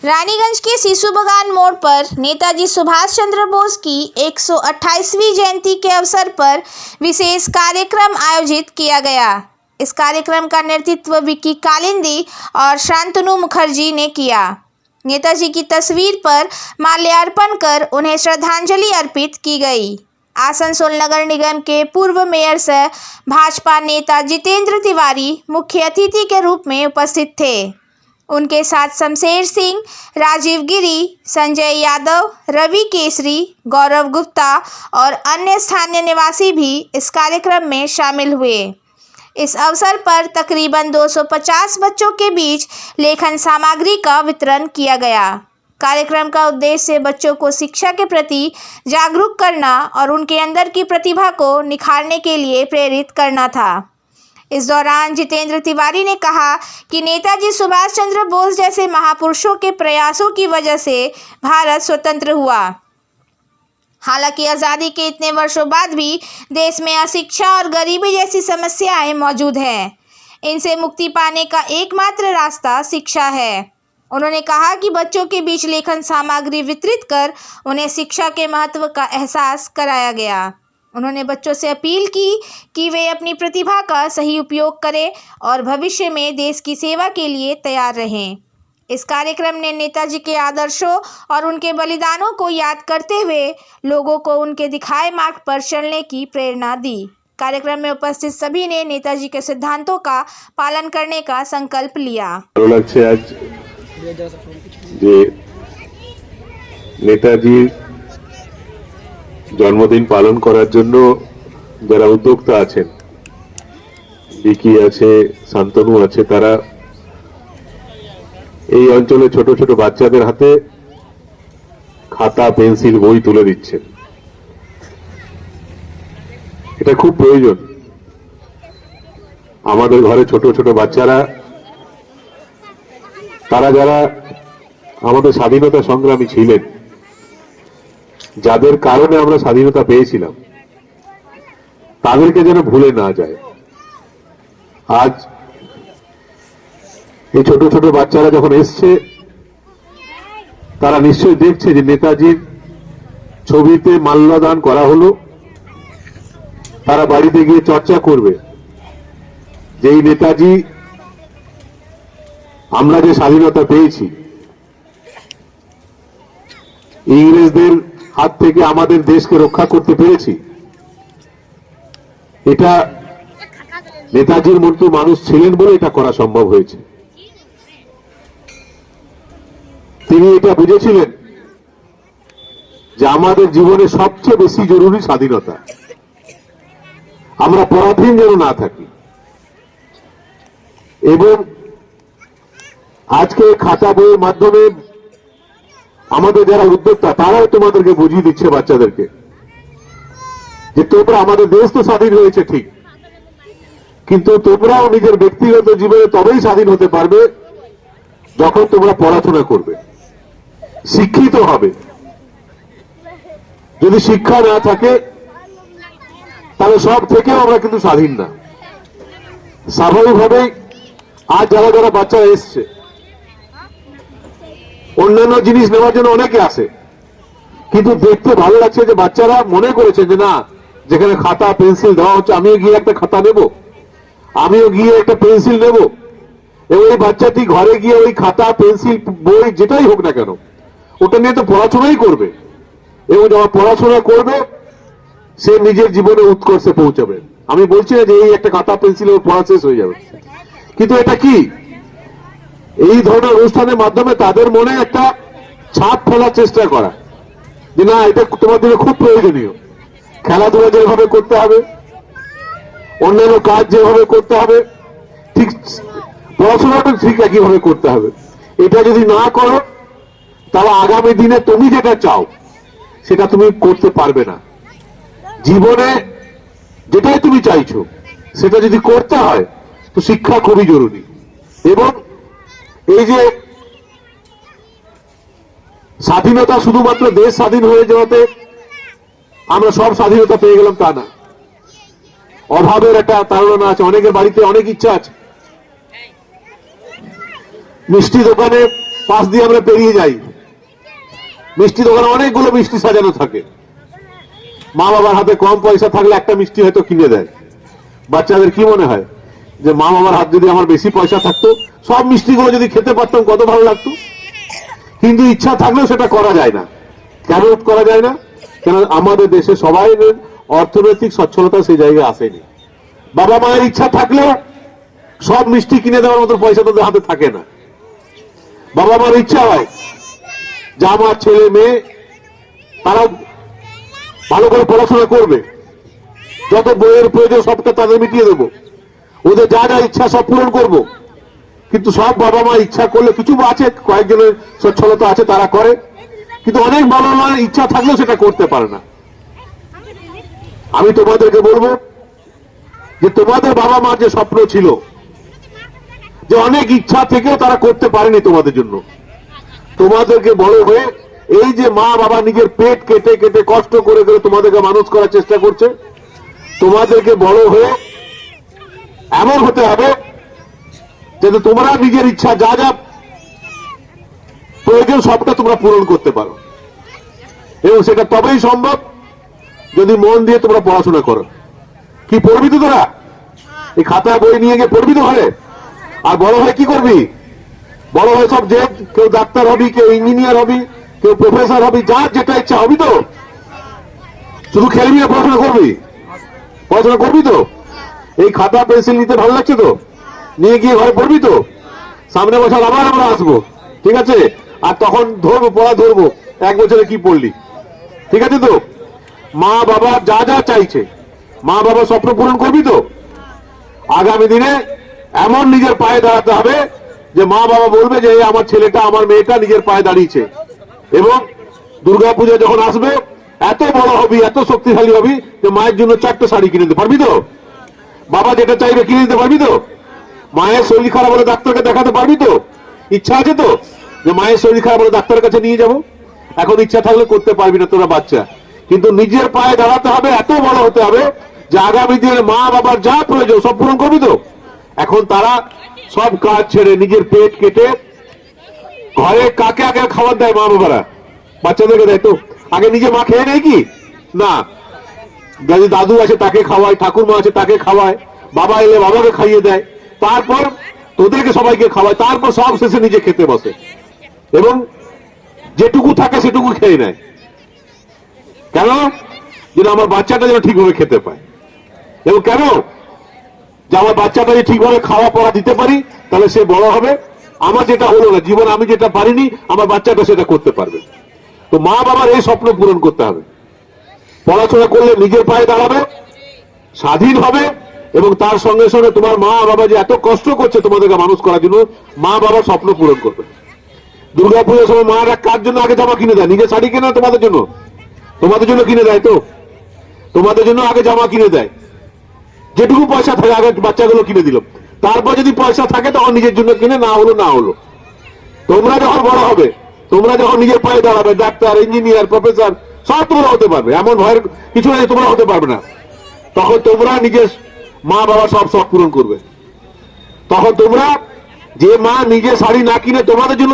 रानीगंज के सिसु बगान मोड़ पर नेताजी सुभाष चंद्र बोस की 128वीं जयंती के अवसर पर विशेष कार्यक्रम आयोजित किया गया। इस कार्यक्रम का नेतृत्व विक्की कालिंदी और शांतनु मुखर्जी ने किया। नेताजी की तस्वीर पर माल्यार्पण कर उन्हें श्रद्धांजलि अर्पित की गई। आसनसोल नगर निगम के पूर्व मेयर सह भाजपा नेता जितेंद्र तिवारी मुख्य अतिथि के रूप में उपस्थित थे। उनके साथ शमशेर सिंह, राजीव गिरी, संजय यादव, रवि केसरी, गौरव गुप्ता और अन्य स्थानीय निवासी भी इस कार्यक्रम में शामिल हुए। इस अवसर पर तकरीबन 250 बच्चों के बीच लेखन सामग्री का वितरण किया गया। कार्यक्रम का उद्देश्य बच्चों को शिक्षा के प्रति जागरूक करना और उनके अंदर की प्रतिभा को निखारने के लिए प्रेरित करना था। इस दौरान जितेंद्र तिवारी ने कहा कि नेताजी सुभाष चंद्र बोस जैसे महापुरुषों के प्रयासों की वजह से भारत स्वतंत्र हुआ। हालांकि आज़ादी के इतने वर्षों बाद भी देश में अशिक्षा और गरीबी जैसी समस्याएं मौजूद हैं। इनसे मुक्ति पाने का एकमात्र रास्ता शिक्षा है। उन्होंने कहा कि बच्चों के बीच लेखन सामग्री वितरित कर उन्हें शिक्षा के महत्व का एहसास कराया गया। उन्होंने बच्चों से अपील की कि वे अपनी प्रतिभा का सही उपयोग करें और भविष्य में देश की सेवा के लिए तैयार रहें। इस कार्यक्रम ने नेताजी के आदर्शों और उनके बलिदानों को याद करते हुए लोगों को उनके दिखाए मार्ग पर चलने की प्रेरणा दी। कार्यक्रम में उपस्थित सभी ने नेताजी के सिद्धांतों का पालन करने का संकल्प लिया। नेताजी जन्मदिन पालन करार जन्य যারা উদ্যোক্তা আছেন, বিকি আছে, শান্তনু আছে, তারা এই অঞ্চলে ছোট ছোট বাচ্চাদের হাতে খাতা, পেন্সিল, বই তুলে দিচ্ছেন। এটা খুব প্রয়োজন। আমাদের ঘরে ছোট ছোট বাচ্চারা, তারা যারা আমাদের স্বাধীনতা সংগ্রামী ছিলেন, যাদের কারণে আমরা স্বাধীনতা পেয়েছিলাম, তাদেরকে যেন ভুলে না যায়। আজ এই ছোট ছোট বাচ্চারা যখন এসছে, তারা নিশ্চয়ই দেখছে যে নেতাজির ছবিতে মাল্যদান করা হলো। তারা বাড়িতে গিয়ে চর্চা করবে যে এই নেতাজি, আমরা যে স্বাধীনতা পেয়েছি, ইংরেজদের হাত থেকে আমাদের দেশকে রক্ষা করতে পেরেছি, এটা নেতাজির মতো মানুষ ছিলেন বলে এটা করা সম্ভব হয়েছে। তিনি এটা বুঝেছিলেন যে আমাদের জীবনে সবচেয়ে বেশি জরুরি স্বাধীনতা, আমরা পরাধীন যেন না থাকি। এবং আজকে খাতা বইয়ের মাধ্যমে আমাদের যারা উদ্যোক্তা, তারাও তোমাদেরকে বুঝিয়ে দিচ্ছে বাচ্চাদেরকে যে তোমরা, আমাদের দেশ তো স্বাধীন হয়েছে ঠিক, কিন্তু তোমরাও নিজের ব্যক্তিগত জীবনে তবেই স্বাধীন হতে পারবে যখন তোমরা পড়াশোনা করবে, শিক্ষিত হবে। যদি শিক্ষা না থাকে তাহলে সব থেকেও আমরা কিন্তু স্বাধীন না। স্বাভাবিকভাবেই আজ যারা যারা বাচ্চারা এসছে, অন্যান্য জিনিস নেওয়ার জন্য অনেকে আসে, কিন্তু দেখতে ভালো লাগছে যে বাচ্চারা মনে করেছে যে না, যেখানে খাতা পেন্সিল দেওয়া হচ্ছে, আমিও গিয়ে একটা খাতা নেব, আমিও গিয়ে একটা পেন্সিল নেব। এবং এই বাচ্চাটি ঘরে গিয়ে ওই খাতা, পেন্সিল, বই যেটাই হোক না কেন, ওটা নিয়ে তো পড়াশোনাই করবে। এবং যখন পড়াশোনা করবে, সে নিজের জীবনে উৎকর্ষে পৌঁছাবে। আমি বলছি না যে এই একটা খাতা পেন্সিল ওর পড়া শেষ হয়ে যাবে, কিন্তু এটা কি, এই ধরনের অনুষ্ঠানের মাধ্যমে তাদের মনে একটা ছাপ ফেলার চেষ্টা করা যে না, এটা তোমাদের খুব প্রয়োজনীয়। খেলাধুলা যেভাবে করতে হবে, অন্যান্য কাজ যেভাবে করতে হবে, ঠিক পড়াশোনাটা ঠিক একইভাবে করতে হবে। এটা যদি না করো, তাহলে আগামী দিনে তুমি যেটা চাও সেটা তুমি করতে পারবে না। জীবনে যেটাই তুমি চাইছো সেটা যদি করতে হয়, তো শিক্ষা খুবই জরুরি। এবং এই যে স্বাধীনতা, শুধুমাত্র দেশ স্বাধীন হয়ে যাওয়াতে আমরা সব স্বাধীনতা পেয়ে গেলাম তা না। অভাবের একটা তাড়না আছে, অনেকের বাড়িতে অনেক ইচ্ছা আছে, মিষ্টি দোকানে পাশ দিয়ে আমরা পেরিয়ে যাই, মিষ্টি দোকানে অনেকগুলো মিষ্টি সাজানো থাকে, মা বাবার হাতে কম পয়সা থাকলে একটা মিষ্টি হয়তো কিনে দেয়। বাচ্চাদের কি মনে হয় যে মা বাবার হাত যদি আমার বেশি পয়সা থাকতো, সব মিষ্টিগুলো যদি খেতে পারতাম কত ভালো লাগতো। কিন্তু ইচ্ছা থাকলেও সেটা করা যায় না। কেন করা যায় না? কেন আমাদের দেশে সবাই অর্থনৈতিক সচ্ছলতা সেই জায়গায় আসেনি। বাবা মায়ের ইচ্ছা থাকলেও সব মিষ্টি কিনে দেওয়ার মতো পয়সা তাদের হাতে থাকে না। বাবা মার ইচ্ছা হয় যে আমার ছেলে মেয়ে তারা ভালো করে পড়াশোনা করবে, যত বইয়ের প্রয়োজন সবটা তাদের মিটিয়ে দেবো, ওদের যা যা ইচ্ছা সব পূরণ করব। কিন্তু সব বাবা মা ইচ্ছা করলে, কিছু আছে কয়েকজনের সচ্ছলতা আছে তারা করে, কিন্তু অনেক বাবা মার ইচ্ছা থাকলেও সেটা করতে পারে না। আমি তোমাদেরকে বলবো যে তোমাদের বাবা মার যে স্বপ্ন ছিল, যে অনেক ইচ্ছা থেকেও তারা করতে পারেনি তোমাদের জন্য, তোমাদেরকে বড় হয়ে এই যে মা বাবা নিজের পেট কেটে কেটে কষ্ট করে করে তোমাদেরকে মানুষ করার চেষ্টা করছে, তোমাদেরকে বড় হয়ে এমন হতে হবে যাতে তোমরা নিজের ইচ্ছা যা যা প্রয়োজন সবটা তোমরা পূরণ করতে পারো। এবং সেটা তবেই সম্ভব যদি মন দিয়ে তোমরা পড়াশোনা করো। কি পড়বি তো তোরা? এই খাতা বই নিয়ে গিয়ে পড়বি তো ঘরে? আর বড় হয়ে কি করবি? বড় হয়ে সব যে কেউ ডাক্তার হবি, কেউ ইঞ্জিনিয়ার হবি, কেউ প্রফেসর হবি, যার যেটা ইচ্ছা হবি তো? শুধু খেলবি না পড়াশোনা করবি? পড়াশোনা করবি তো? এই খাতা পেন্সিল নিতে ভালো লাগছে তো? নিয়ে গিয়ে ঘরে পড়বি তো? সামনে বছর আবার আমরা আসবো, ঠিক আছে? আর তখন ধরবো, পড়া ধরবো, এক বছরে কি পড়লি, ঠিক আছে তো? মা বাবা যা যা চাইছে, মা বাবা স্বপ্ন পূরণ করবি তো? আগামী দিনে এমন নিজের পায়ে দাঁড়াতে হবে যে মা বাবা বলবে যে আমার ছেলেটা আমার মেয়েটা নিজের পায়ে দাঁড়িয়েছে। এবং দুর্গাপূজা যখন আসবে এত বড় হবি, এত শক্তিশালী হবি যে মায়ের জন্য 4টে শাড়ি কিনে দিতে পারবি তো? বাবা যেটা চাইবে কিনে দিতে পারবি তো? মায়ের শরীর খারাপ হলে ডাক্তারকে দেখাতে পারবি তো? ইচ্ছা আছে তো যে মায়ের শরীর খারাপ হলে ডাক্তারের কাছে নিয়ে যাব? এখন ইচ্ছা থাকলে করতে পারবি না, তোরা বাচ্চা। কিন্তু নিজের পায়ে দাঁড়াতে হবে, এত বড় হতে হবে যে আগামী দিনে মা বাবার যা প্রয়োজন সব পূরণ করবি তো? এখন তারা সব কাজ ছেড়ে নিজের পেট কেটে ঘরে কাকে আগে খাবার দেয়? মা বাবারা বাচ্চাদেরকে দেয় তো? আগে নিজে মা খেয়ে নেয় কি? না, যদি দাদু আছে তাকে খাওয়ায়, ঠাকুরমা আছে তাকে খাওয়ায়, বাবা এলে বাবাকে খাইয়ে দেয়, তারপর তোদেরকে সবাইকে খাওয়ায়, তারপর সব শেষে নিজে খেতে বসে এবং যেটুকু থাকে সেটুকু খেয়ে নেয়। কেন? যেন আমার বাচ্চাটা যেন ঠিকভাবে খেতে পায়। এবং কেন? যে আমার বাচ্চাটা যে ঠিকভাবে খাওয়া পড়া দিতে পারি, তাহলে সে বড় হবে, আমার যেটা হলো না জীবন, আমি যেটা পারিনি আমার বাচ্চাটা সেটা করতে পারবে। তো মা বাবার এই স্বপ্ন পূরণ করতে হবে। পড়াশোনা করলে নিজের পায়ে দাঁড়াবে, স্বাধীন হবে, এবং তার সঙ্গে সঙ্গে তোমার মা বাবা যে এত কষ্ট করছে তোমাদেরকে মানুষ করার জন্য, মা বাবার স্বপ্ন পূরণ করবে। দুর্গাপুজোর সময় মারা কার জন্য আগে জামা কিনে দেয়? নিজের শাড়ি কেনা তোমাদের জন্য? তোমাদের জন্য কিনে দেয় তো? তোমাদের জন্য আগে জামা কিনে দেয়, যেটুকু পয়সা থাকে আগে বাচ্চাগুলো কিনে দিল, তারপর যদি পয়সা থাকে তখন নিজের জন্য কিনে, না হলো না হলো। তোমরা যখন বড় হবে, তোমরা যখন নিজের পায়ে দাঁড়াবে, ডাক্তার, ইঞ্জিনিয়ার, প্রফেসর সব তোমরা হতে পারবে, এমন ভয়ের কিছু নেই তোমরা হতে পারবে না। তখন তোমরা নিজের মা বাবা সব শখ পূরণ করবে। তখন তোমরা যে মা নিজে শাড়ি না কিনে তোমাদের জন্য